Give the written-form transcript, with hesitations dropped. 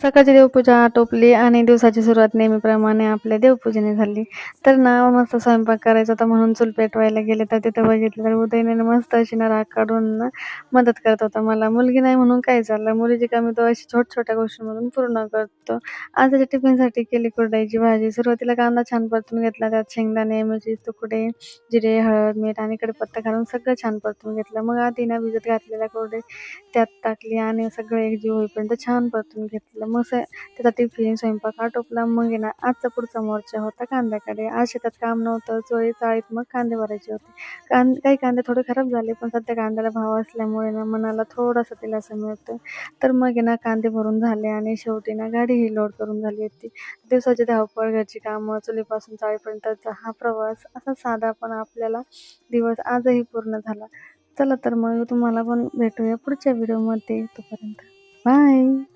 सकाळची देवपूजा आटोपली आणि दिवसाची सुरुवात नेहमीप्रमाणे आपल्या देवपूजेने झाली. तर ना मस्त स्वयंपाक करायचा होता म्हणून चूल पेटवायला गेले, तर तिथं बघितलं तर उदयने मस्त अशी ना राख काढून ना मदत करत होता मला. मुलगी नाही म्हणून काय चाललं, मुलीची कामे तो अशी छोट्या गोष्टींमधून पूर्ण करतो. आज त्याच्या टिफिनसाठी केली कुरडईची भाजी. सुरुवातीला कांदा छान परतून घेतला, त्यात शेंगदाणे, मिरची, तुकडे, जिरे, हळद, मीठ आणि कडीपत्ता घालून सगळं छान परतून घेतलं. मग आधी ना भिजत घातलेल्या कुरडई त्यात टाकली आणि सगळं एकजीव होईपर्यंत छान परतून घेतलं. मग त्याचा टिफिन, स्वयंपाक आटोपला. मग आहे ना आजचा पुढचा मोर्चा होता कांद्याकडे. आज शेतात काम नव्हतं, चाळीत मग कांदे भरायचे होते. काही कांदे थोडे खराब झाले, पण सध्या कांद्याला भाव असल्यामुळे ना मनाला थोडासा दिलासा मिळतो. तर मग आहे ना कांदे भरून झाले आणि शेवटी ना गाडीही लोड करून झाली होती. दिवसाची धावपळ, घरची कामं, चुलीपासून चाळीपर्यंतचा हा प्रवास असा साधा पण आपल्याला दिवस आजही पूर्ण झाला. चला तर मग तुम्हाला पण भेटूया पुढच्या व्हिडिओमध्ये. तोपर्यंत बाय.